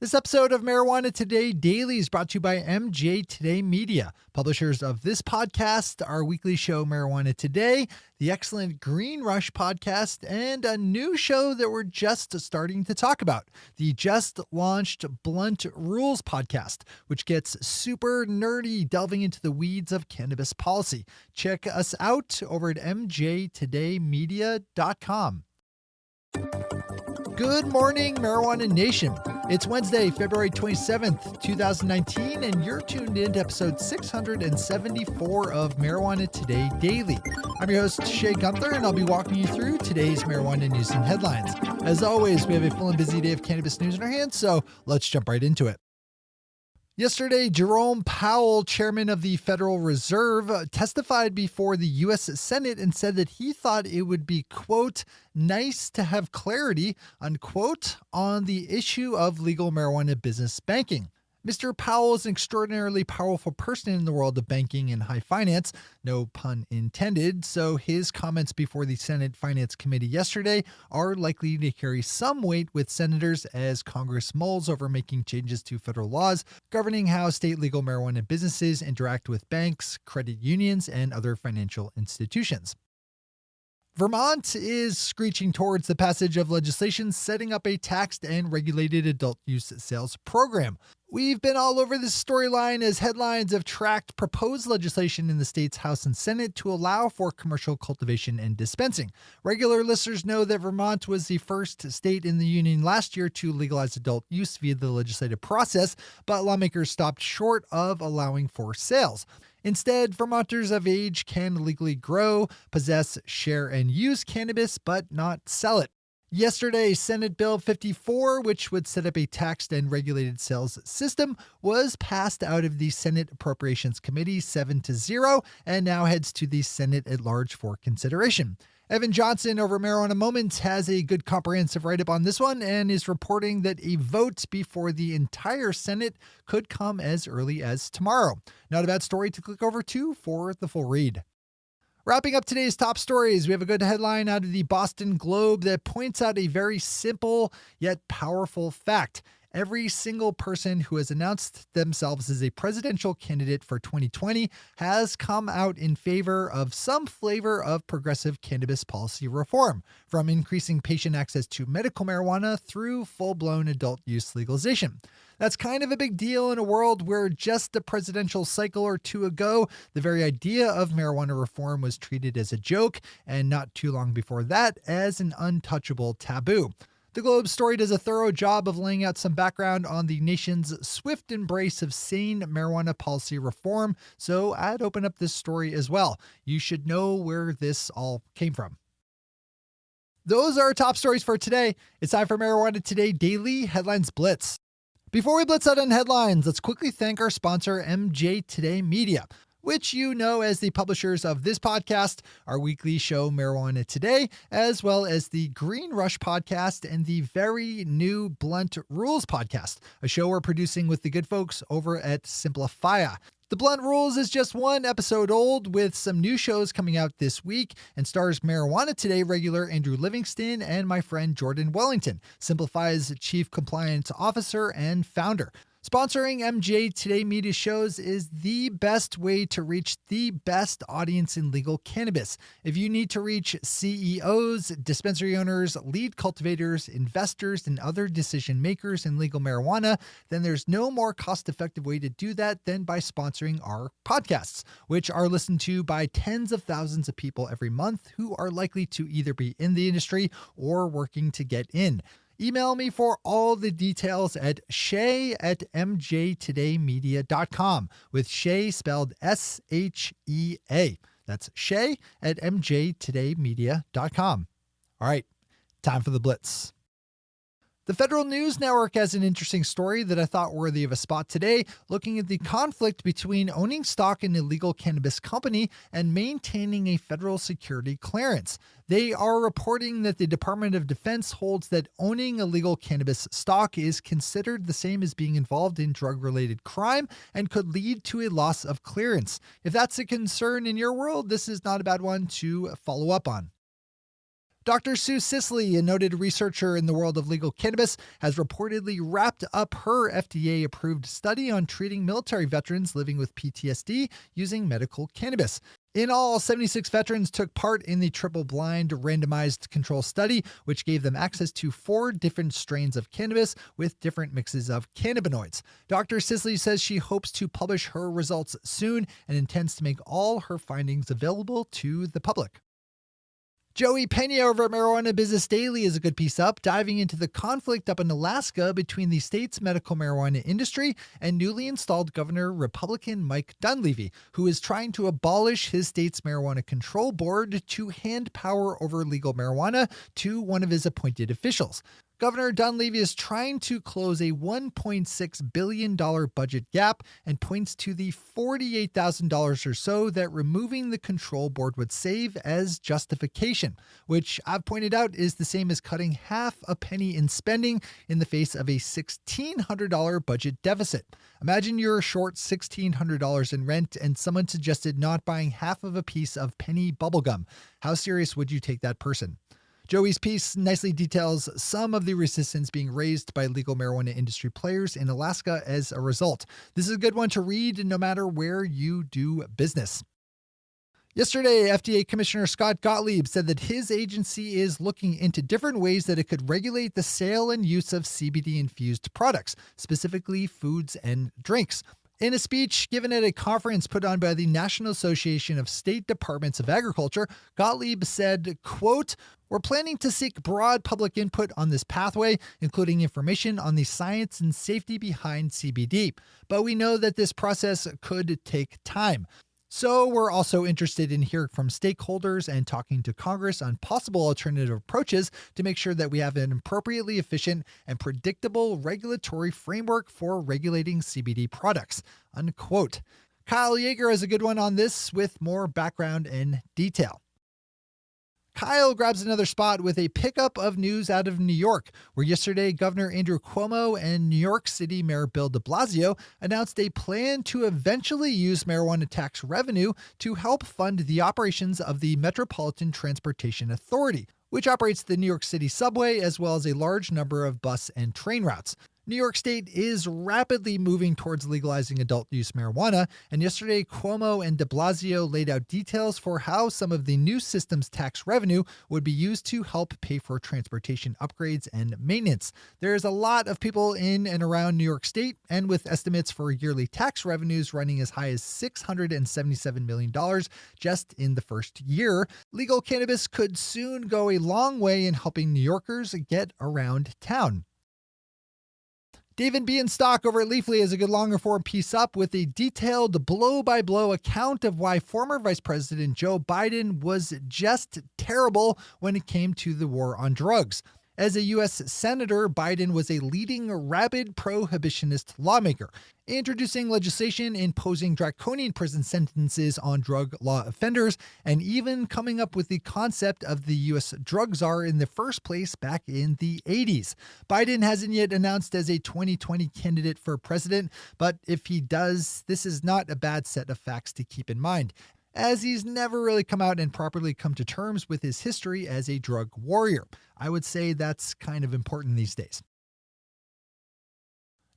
This episode of Marijuana Today Daily is brought to you by MJ Today Media, publishers of this podcast, our weekly show Marijuana Today, the excellent Green Rush podcast, and a new show that we're just starting to talk about, the just launched Blunt Rules podcast, which gets super nerdy, delving into the weeds of cannabis policy. Check us out over at mjtodaymedia.com. Good morning, Marijuana Nation. It's Wednesday, February 27th, 2019, and you're tuned in to episode 674 of Marijuana Today Daily. I'm your host, Shay Gunther, and I'll be walking you through today's marijuana news and headlines. As always, we have a full and busy day of cannabis news in our hands, so let's jump right into it. Yesterday, Jerome Powell, chairman of the Federal Reserve, testified before the U.S. Senate and said that he thought it would be, quote, nice to have clarity, unquote, on the issue of legal marijuana business banking. Mr. Powell is an extraordinarily powerful person in the world of banking and high finance, no pun intended, so his comments before the Senate Finance Committee yesterday are likely to carry some weight with senators as Congress mulls over making changes to federal laws governing how state legal marijuana businesses interact with banks, credit unions, and other financial institutions. Vermont is screeching towards the passage of legislation setting up a taxed and regulated adult use sales program. We've been all over this storyline as headlines have tracked proposed legislation in the state's House and Senate to allow for commercial cultivation and dispensing. Regular listeners know that Vermont was the first state in the union last year to legalize adult use via the legislative process, but lawmakers stopped short of allowing for sales. Instead, Vermonters of age can legally grow, possess, share, and use cannabis, but not sell it. Yesterday, Senate Bill 54, which would set up a taxed and regulated sales system, was passed out of the Senate Appropriations Committee 7-0 and now heads to the Senate at large for consideration. Evan Johnson over Marijuana Moments has a good comprehensive write-up on this one and is reporting that a vote before the entire Senate could come as early as tomorrow. Not a bad story to click over to for the full read. Wrapping up today's top stories, we have a good headline out of the Boston Globe that points out a very simple yet powerful fact. Every single person who has announced themselves as a presidential candidate for 2020 has come out in favor of some flavor of progressive cannabis policy reform, from increasing patient access to medical marijuana through full-blown adult use legalization. That's kind of a big deal in a world where just a presidential cycle or two ago, the very idea of marijuana reform was treated as a joke, and not too long before that as an untouchable taboo. The Globe story does a thorough job of laying out some background on the nation's swift embrace of sane marijuana policy reform, so I'd open up this story as well. You should know where this all came from. Those are our top stories for today. It's time for Marijuana Today Daily Headlines Blitz. Before we blitz out on headlines, let's quickly thank our sponsor, MJ Today Media, which you know as the publishers of this podcast, our weekly show Marijuana Today, as well as the Green Rush podcast and the very new Blunt Rules podcast, a show we're producing with the good folks over at Simplifya. The Blunt Rules is just one episode old with some new shows coming out this week and stars Marijuana Today regular Andrew Livingston and my friend Jordan Wellington, Simplifya's Chief Compliance Officer and founder. Sponsoring MJ Today Media shows is the best way to reach the best audience in legal cannabis. If you need to reach CEOs, dispensary owners, lead cultivators, investors, and other decision makers in legal marijuana, then there's no more cost-effective way to do that than by sponsoring our podcasts, which are listened to by tens of thousands of people every month who are likely to either be in the industry or working to get in. Email me for all the details at shay@mjtodaymedia.com, with Shay spelled S-H-E-A. That's shay@mjtodaymedia.com. All right, time for the blitz. The Federal News Network has an interesting story that I thought worthy of a spot today, looking at the conflict between owning stock in a legal cannabis company and maintaining a federal security clearance. They are reporting that the Department of Defense holds that owning a legal cannabis stock is considered the same as being involved in drug-related crime and could lead to a loss of clearance. If that's a concern in your world, this is not a bad one to follow up on. Dr. Sue Sisley, a noted researcher in the world of legal cannabis, has reportedly wrapped up her FDA-approved study on treating military veterans living with PTSD using medical cannabis. In all, 76 veterans took part in the triple-blind randomized control study, which gave them access to 4 different strains of cannabis with different mixes of cannabinoids. Dr. Sisley says she hopes to publish her results soon and intends to make all her findings available to the public. Joey Pena over at Marijuana Business Daily is a good piece up, diving into the conflict up in Alaska between the state's medical marijuana industry and newly installed Governor Republican Mike Dunleavy, who is trying to abolish his state's marijuana control board to hand power over legal marijuana to one of his appointed officials. Governor Dunleavy is trying to close a $1.6 billion budget gap and points to the $48,000 or so that removing the control board would save as justification, which I've pointed out is the same as cutting half a penny in spending in the face of a $1,600 budget deficit. Imagine you're short $1,600 in rent and someone suggested not buying half of a piece of penny bubblegum. How serious would you take that person? Joey's piece nicely details some of the resistance being raised by legal marijuana industry players in Alaska as a result. This is a good one to read no matter where you do business. Yesterday, FDA Commissioner Scott Gottlieb said that his agency is looking into different ways that it could regulate the sale and use of CBD-infused products, specifically foods and drinks. In a speech given at a conference put on by the National Association of State Departments of Agriculture, Gottlieb said, quote, "We're planning to seek broad public input on this pathway, including information on the science and safety behind CBD. But we know that this process could take time. So we're also interested in hearing from stakeholders and talking to Congress on possible alternative approaches to make sure that we have an appropriately efficient and predictable regulatory framework for regulating CBD products." Unquote. Kyle Yeager has a good one on this with more background and detail. Kyle grabs another spot with a pickup of news out of New York, where yesterday Governor Andrew Cuomo and New York City Mayor Bill de Blasio announced a plan to eventually use marijuana tax revenue to help fund the operations of the Metropolitan Transportation Authority, which operates the New York City subway as well as a large number of bus and train routes. New York State is rapidly moving towards legalizing adult use marijuana, and yesterday Cuomo and de Blasio laid out details for how some of the new system's tax revenue would be used to help pay for transportation upgrades and maintenance. There's a lot of people in and around New York State, and with estimates for yearly tax revenues running as high as $677 million just in the first year, legal cannabis could soon go a long way in helping New Yorkers get around town. David Bienstock over at Leafly has a good longer form piece up with a detailed blow-by-blow account of why former Vice President Joe Biden was just terrible when it came to the war on drugs. As a U.S. Senator, Biden was a leading rabid prohibitionist lawmaker, introducing legislation imposing draconian prison sentences on drug law offenders, and even coming up with the concept of the U.S. drug czar in the first place back in the 80s. Biden hasn't yet announced as a 2020 candidate for president, but if he does, this is not a bad set of facts to keep in mind, as he's never really come out and properly come to terms with his history as a drug warrior. I would say that's kind of important these days.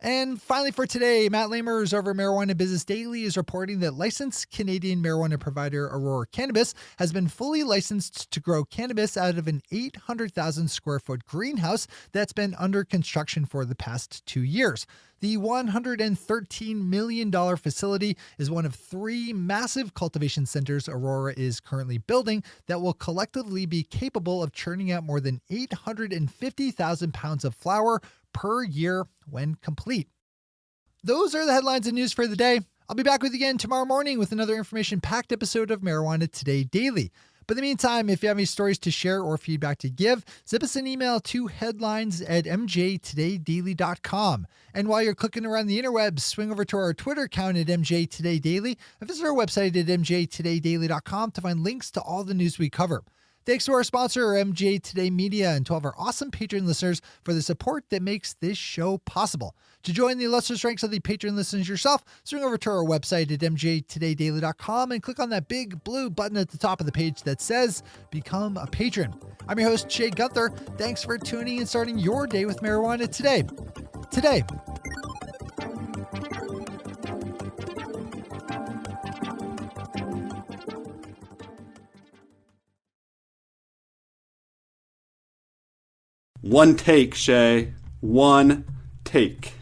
And finally for today, Matt Lamers over Marijuana Business Daily is reporting that licensed Canadian marijuana provider Aurora Cannabis has been fully licensed to grow cannabis out of an 800,000 square foot greenhouse that's been under construction for the past 2 years. The $113 million facility is one of 3 massive cultivation centers Aurora is currently building that will collectively be capable of churning out more than 850,000 pounds of flower per year when complete. Those are the headlines and news for the day. I'll be back with you again tomorrow morning with another information-packed episode of Marijuana Today Daily. But in the meantime, if you have any stories to share or feedback to give, zip us an email to headlines@mjtodaydaily.com. And while you're clicking around the interwebs, swing over to our Twitter account at mjtodaydaily and visit our website at mjtodaydaily.com to find links to all the news we cover. Thanks to our sponsor, MJ Today Media, and to all of our awesome Patreon listeners for the support that makes this show possible. To join the illustrious ranks of the Patreon listeners yourself, swing over to our website at mjtodaydaily.com and click on that big blue button at the top of the page that says Become a Patron. I'm your host, Shay Gunther. Thanks for tuning and starting your day with marijuana today. Today. One take, Shay. One take.